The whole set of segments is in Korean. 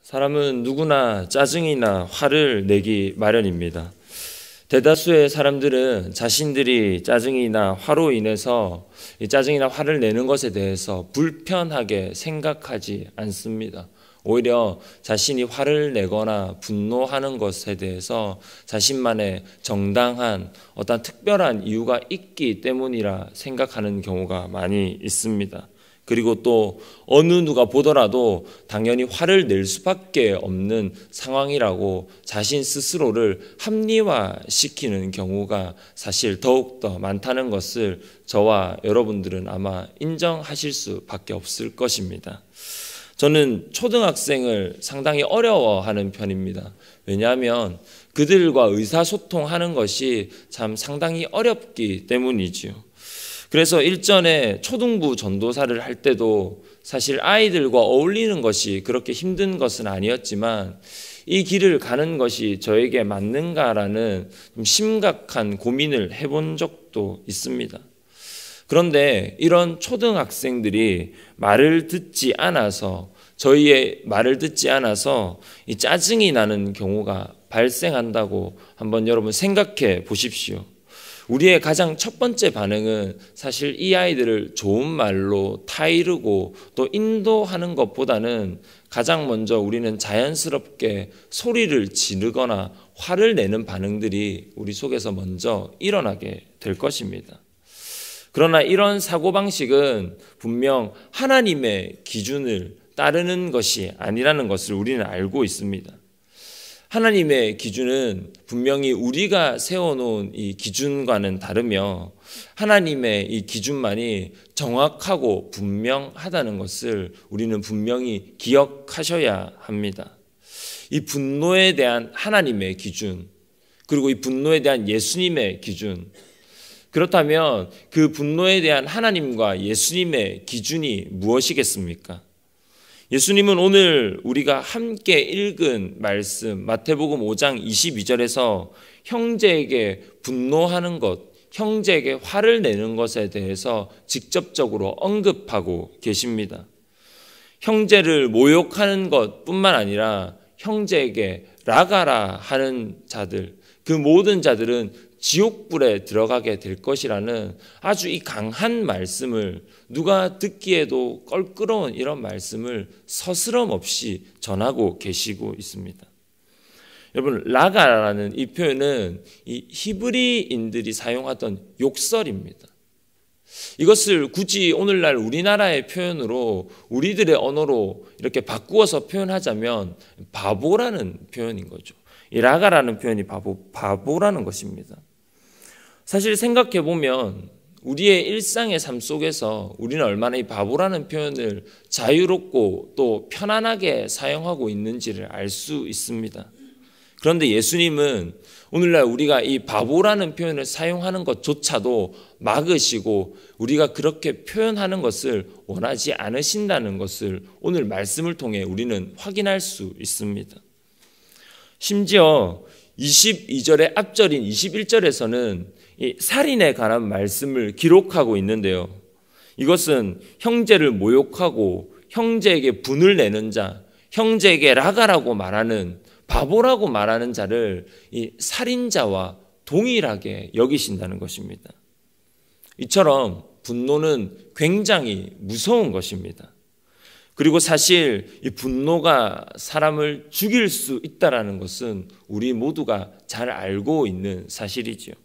사람은 누구나 짜증이나 화를 내기 마련입니다. 대다수의 사람들은 자신들이 짜증이나 화로 인해서 이 짜증이나 화를 내는 것에 대해서 불편하게 생각하지 않습니다. 오히려 자신이 화를 내거나 분노하는 것에 대해서 자신만의 정당한 어떤 특별한 이유가 있기 때문이라 생각하는 경우가 많이 있습니다. 그리고 또 어느 누가 보더라도 당연히 화를 낼 수밖에 없는 상황이라고 자신 스스로를 합리화시키는 경우가 사실 더욱더 많다는 것을 저와 여러분들은 아마 인정하실 수밖에 없을 것입니다. 저는 초등학생을 상당히 어려워하는 편입니다. 왜냐하면 그들과 의사소통하는 것이 참 상당히 어렵기 때문이지요. 그래서 일전에 초등부 전도사를 할 때도 사실 아이들과 어울리는 것이 그렇게 힘든 것은 아니었지만 이 길을 가는 것이 저에게 맞는가라는 좀 심각한 고민을 해본 적도 있습니다. 그런데 이런 초등학생들이 말을 듣지 않아서 저희의 말을 듣지 않아서 이 짜증이 나는 경우가 발생한다고 한번 여러분 생각해 보십시오. 우리의 가장 첫 번째 반응은 사실 이 아이들을 좋은 말로 타이르고 또 인도하는 것보다는 가장 먼저 우리는 자연스럽게 소리를 지르거나 화를 내는 반응들이 우리 속에서 먼저 일어나게 될 것입니다. 그러나 이런 사고방식은 분명 하나님의 기준을 따르는 것이 아니라는 것을 우리는 알고 있습니다. 하나님의 기준은 분명히 우리가 세워놓은 이 기준과는 다르며 하나님의 이 기준만이 정확하고 분명하다는 것을 우리는 분명히 기억하셔야 합니다. 이 분노에 대한 하나님의 기준, 그리고 이 분노에 대한 예수님의 기준, 그렇다면 그 분노에 대한 하나님과 예수님의 기준이 무엇이겠습니까? 예수님은 오늘 우리가 함께 읽은 말씀 마태복음 5장 22절에서 형제에게 분노하는 것, 형제에게 화를 내는 것에 대해서 직접적으로 언급하고 계십니다. 형제를 모욕하는 것뿐만 아니라 형제에게 라가라 하는 자들, 그 모든 자들은 지옥불에 들어가게 될 것이라는 아주 이 강한 말씀을 누가 듣기에도 껄끄러운 이런 말씀을 서스럼 없이 전하고 계시고 있습니다. 여러분, 라가라는 이 표현은 이 히브리인들이 사용하던 욕설입니다. 이것을 굳이 오늘날 우리나라의 표현으로 우리들의 언어로 이렇게 바꾸어서 표현하자면 바보라는 표현인 거죠. 이 라가라는 표현이 바보라는 것입니다. 사실 생각해 보면 우리의 일상의 삶 속에서 우리는 얼마나 이 바보라는 표현을 자유롭고 또 편안하게 사용하고 있는지를 알 수 있습니다. 그런데 예수님은 오늘날 우리가 이 바보라는 표현을 사용하는 것조차도 막으시고 우리가 그렇게 표현하는 것을 원하지 않으신다는 것을 오늘 말씀을 통해 우리는 확인할 수 있습니다. 심지어 22절의 앞절인 21절에서는 이 살인에 관한 말씀을 기록하고 있는데요. 이것은 형제를 모욕하고 형제에게 분을 내는 자, 형제에게 라가라고 말하는 바보라고 말하는 자를 이 살인자와 동일하게 여기신다는 것입니다. 이처럼 분노는 굉장히 무서운 것입니다. 그리고 사실 이 분노가 사람을 죽일 수 있다는 것은 우리 모두가 잘 알고 있는 사실이지요.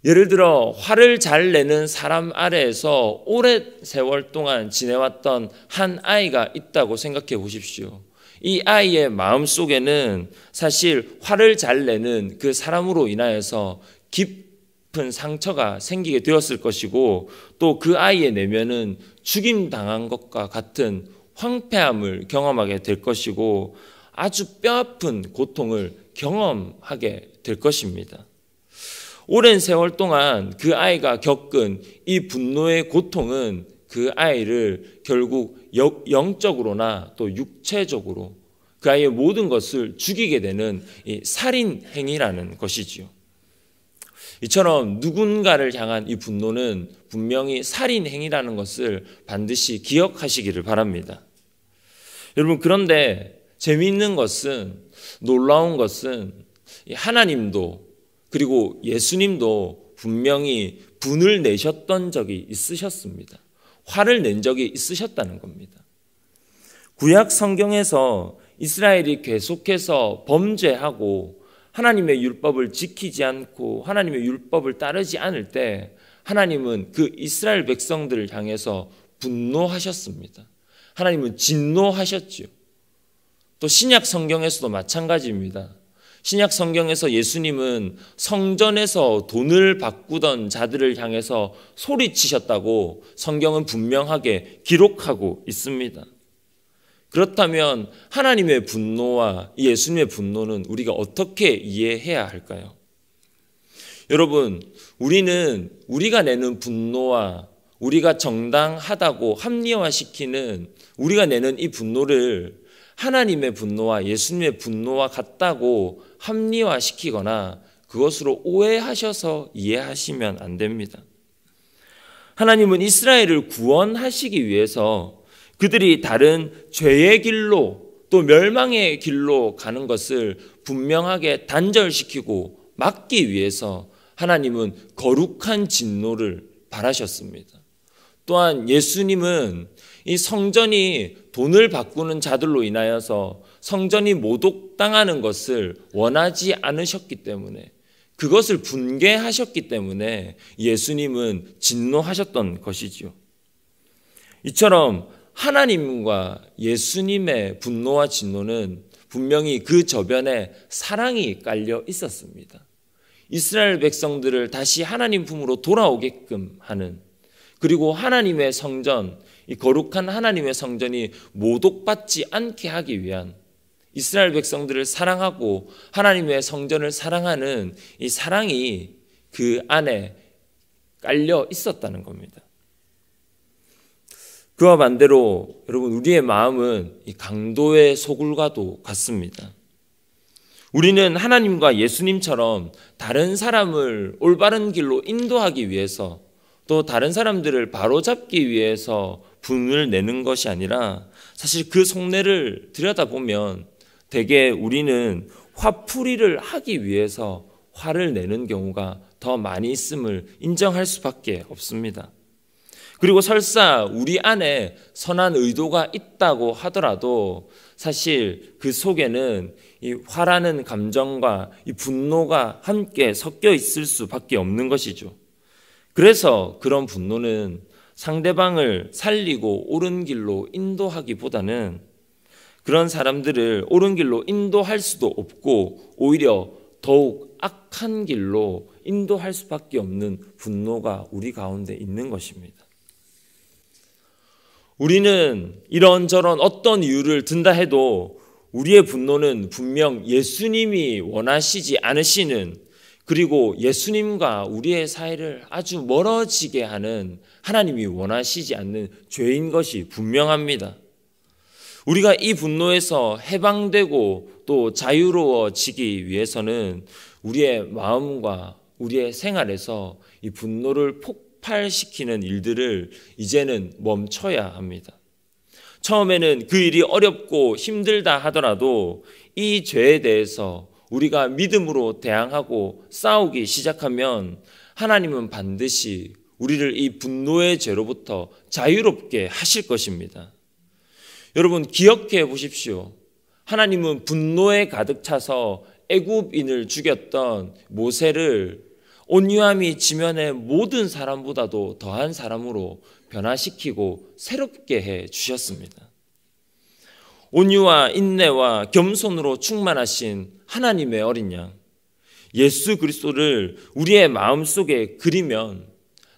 예를 들어 화를 잘 내는 사람 아래에서 오랜 세월 동안 지내왔던 한 아이가 있다고 생각해 보십시오. 이 아이의 마음속에는 사실 화를 잘 내는 그 사람으로 인하여서 깊은 상처가 생기게 되었을 것이고 또 그 아이의 내면은 죽임당한 것과 같은 황폐함을 경험하게 될 것이고 아주 뼈아픈 고통을 경험하게 될 것입니다. 오랜 세월 동안 그 아이가 겪은 이 분노의 고통은 그 아이를 결국 영적으로나 또 육체적으로 그 아이의 모든 것을 죽이게 되는 이 살인 행위라는 것이지요. 이처럼 누군가를 향한 이 분노는 분명히 살인 행위라는 것을 반드시 기억하시기를 바랍니다. 여러분, 그런데 재미있는 것은, 놀라운 것은 하나님도 그리고 예수님도 분명히 분을 내셨던 적이 있으셨습니다. 화를 낸 적이 있으셨다는 겁니다. 구약 성경에서 이스라엘이 계속해서 범죄하고 하나님의 율법을 지키지 않고 하나님의 율법을 따르지 않을 때 하나님은 그 이스라엘 백성들을 향해서 분노하셨습니다. 하나님은 진노하셨죠. 또 신약 성경에서도 마찬가지입니다. 신약 성경에서 예수님은 성전에서 돈을 바꾸던 자들을 향해서 소리치셨다고 성경은 분명하게 기록하고 있습니다. 그렇다면 하나님의 분노와 예수님의 분노는 우리가 어떻게 이해해야 할까요? 여러분, 우리는 우리가 내는 분노와 우리가 정당하다고 합리화시키는 우리가 내는 이 분노를 하나님의 분노와 예수님의 분노와 같다고 합리화시키거나 그것으로 오해하셔서 이해하시면 안 됩니다. 하나님은 이스라엘을 구원하시기 위해서 그들이 다른 죄의 길로 또 멸망의 길로 가는 것을 분명하게 단절시키고 막기 위해서 하나님은 거룩한 진노를 바라셨습니다. 또한 예수님은 이 성전이 돈을 바꾸는 자들로 인하여서 성전이 모독당하는 것을 원하지 않으셨기 때문에, 그것을 분개하셨기 때문에 예수님은 진노하셨던 것이지요. 이처럼 하나님과 예수님의 분노와 진노는 분명히 그 저변에 사랑이 깔려 있었습니다. 이스라엘 백성들을 다시 하나님 품으로 돌아오게끔 하는, 그리고 하나님의 성전, 이 거룩한 하나님의 성전이 모독받지 않게 하기 위한, 이스라엘 백성들을 사랑하고 하나님의 성전을 사랑하는 이 사랑이 그 안에 깔려 있었다는 겁니다. 그와 반대로 여러분, 우리의 마음은 이 강도의 소굴과도 같습니다. 우리는 하나님과 예수님처럼 다른 사람을 올바른 길로 인도하기 위해서, 또 다른 사람들을 바로잡기 위해서 분을 내는 것이 아니라, 사실 그 속내를 들여다보면 대개 우리는 화풀이를 하기 위해서 화를 내는 경우가 더 많이 있음을 인정할 수밖에 없습니다. 그리고 설사 우리 안에 선한 의도가 있다고 하더라도 사실 그 속에는 이 화라는 감정과 이 분노가 함께 섞여 있을 수밖에 없는 것이죠. 그래서 그런 분노는 상대방을 살리고 옳은 길로 인도하기보다는 그런 사람들을 옳은 길로 인도할 수도 없고 오히려 더욱 악한 길로 인도할 수밖에 없는 분노가 우리 가운데 있는 것입니다. 우리는 이런저런 어떤 이유를 든다 해도 우리의 분노는 분명 예수님이 원하시지 않으시는, 그리고 예수님과 우리의 사이를 아주 멀어지게 하는 하나님이 원하시지 않는 죄인 것이 분명합니다. 우리가 이 분노에서 해방되고 또 자유로워지기 위해서는 우리의 마음과 우리의 생활에서 이 분노를 폭발시키는 일들을 이제는 멈춰야 합니다. 처음에는 그 일이 어렵고 힘들다 하더라도 이 죄에 대해서 우리가 믿음으로 대항하고 싸우기 시작하면 하나님은 반드시 우리를 이 분노의 죄로부터 자유롭게 하실 것입니다. 여러분, 기억해 보십시오. 하나님은 분노에 가득 차서 애굽인을 죽였던 모세를 온유함이 지면의 모든 사람보다도 더한 사람으로 변화시키고 새롭게 해 주셨습니다. 온유와 인내와 겸손으로 충만하신 하나님의 어린 양 예수 그리스도를 우리의 마음속에 그리면,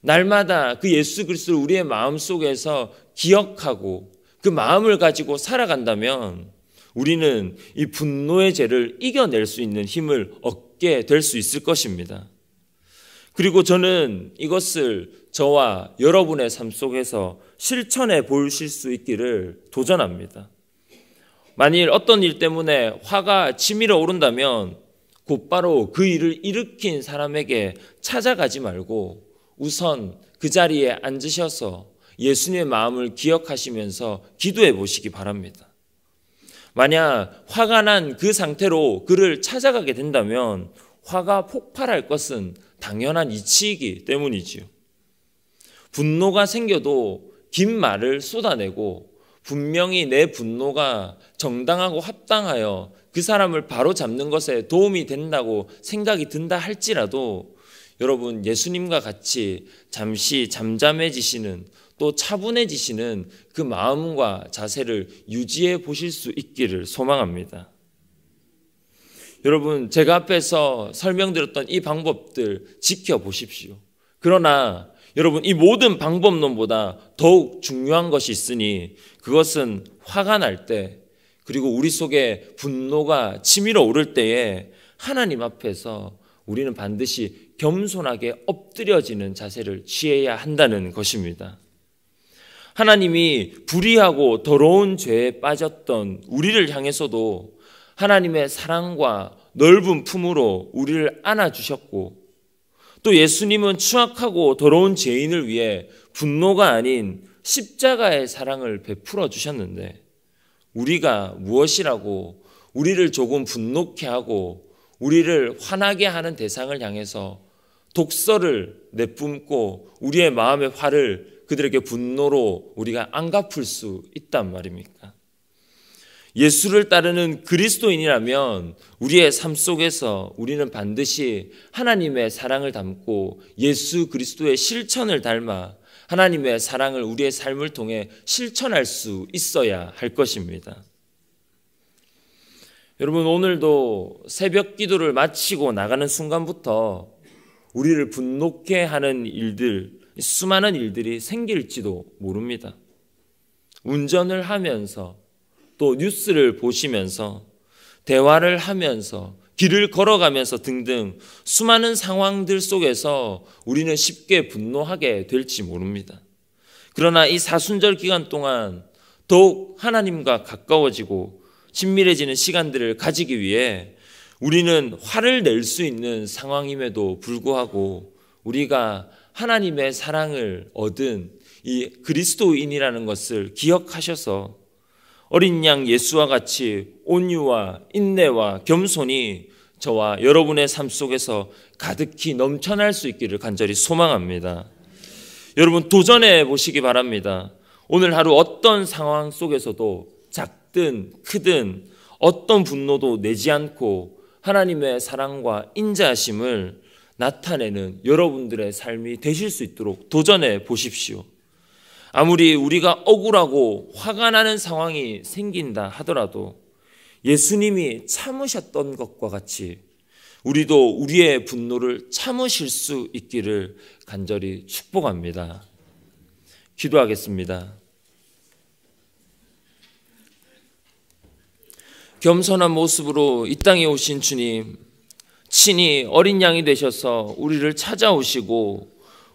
날마다 그 예수 그리스도를 우리의 마음속에서 기억하고 그 마음을 가지고 살아간다면 우리는 이 분노의 죄를 이겨낼 수 있는 힘을 얻게 될 수 있을 것입니다. 그리고 저는 이것을 저와 여러분의 삶 속에서 실천해 보실 수 있기를 도전합니다. 만일 어떤 일 때문에 화가 치밀어 오른다면 곧바로 그 일을 일으킨 사람에게 찾아가지 말고 우선 그 자리에 앉으셔서 예수님의 마음을 기억하시면서 기도해 보시기 바랍니다. 만약 화가 난 그 상태로 그를 찾아가게 된다면 화가 폭발할 것은 당연한 이치이기 때문이지요. 분노가 생겨도 긴 말을 쏟아내고 분명히 내 분노가 정당하고 합당하여 그 사람을 바로 잡는 것에 도움이 된다고 생각이 든다 할지라도 여러분, 예수님과 같이 잠시 잠잠해지시는, 또 차분해지시는 그 마음과 자세를 유지해 보실 수 있기를 소망합니다. 여러분, 제가 앞에서 설명드렸던 이 방법들 지켜보십시오. 그러나 여러분, 이 모든 방법론보다 더욱 중요한 것이 있으니 그것은 화가 날 때, 그리고 우리 속에 분노가 치밀어 오를 때에 하나님 앞에서 우리는 반드시 겸손하게 엎드려지는 자세를 취해야 한다는 것입니다. 하나님이 불의하고 더러운 죄에 빠졌던 우리를 향해서도 하나님의 사랑과 넓은 품으로 우리를 안아주셨고, 또 예수님은 추악하고 더러운 죄인을 위해 분노가 아닌 십자가의 사랑을 베풀어 주셨는데, 우리가 무엇이라고 우리를 조금 분노케 하고 우리를 화나게 하는 대상을 향해서 독설을 내뿜고 우리의 마음의 화를 그들에게 분노로 우리가 안 갚을 수 있단 말입니까? 예수를 따르는 그리스도인이라면 우리의 삶 속에서 우리는 반드시 하나님의 사랑을 담고 예수 그리스도의 실천을 닮아 하나님의 사랑을 우리의 삶을 통해 실천할 수 있어야 할 것입니다. 여러분, 오늘도 새벽 기도를 마치고 나가는 순간부터 우리를 분노케 하는 일들, 수많은 일들이 생길지도 모릅니다. 운전을 하면서, 또 뉴스를 보시면서, 대화를 하면서, 길을 걸어가면서 등등 수많은 상황들 속에서 우리는 쉽게 분노하게 될지 모릅니다. 그러나 이 사순절 기간 동안 더욱 하나님과 가까워지고 친밀해지는 시간들을 가지기 위해 우리는 화를 낼 수 있는 상황임에도 불구하고 우리가 하나님의 사랑을 얻은 이 그리스도인이라는 것을 기억하셔서 어린 양 예수와 같이 온유와 인내와 겸손이 저와 여러분의 삶 속에서 가득히 넘쳐날 수 있기를 간절히 소망합니다. 여러분, 도전해 보시기 바랍니다. 오늘 하루 어떤 상황 속에서도 작든 크든 어떤 분노도 내지 않고 하나님의 사랑과 인자하심을 나타내는 여러분들의 삶이 되실 수 있도록 도전해 보십시오. 아무리 우리가 억울하고 화가 나는 상황이 생긴다 하더라도 예수님이 참으셨던 것과 같이 우리도 우리의 분노를 참으실 수 있기를 간절히 축복합니다. 기도하겠습니다. 겸손한 모습으로 이 땅에 오신 주님, 친히 어린 양이 되셔서 우리를 찾아오시고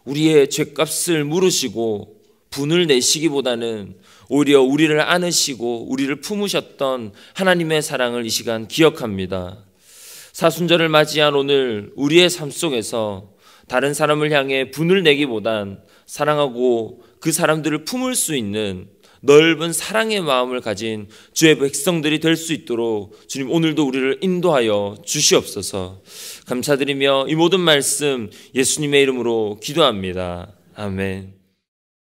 우리의 죗값을 물으시고 분을 내시기보다는 오히려 우리를 안으시고 우리를 품으셨던 하나님의 사랑을 이 시간 기억합니다. 사순절을 맞이한 오늘 우리의 삶 속에서 다른 사람을 향해 분을 내기보단 사랑하고 그 사람들을 품을 수 있는 넓은 사랑의 마음을 가진 주의 백성들이 될 수 있도록 주님 오늘도 우리를 인도하여 주시옵소서. 감사드리며 이 모든 말씀 예수님의 이름으로 기도합니다. 아멘.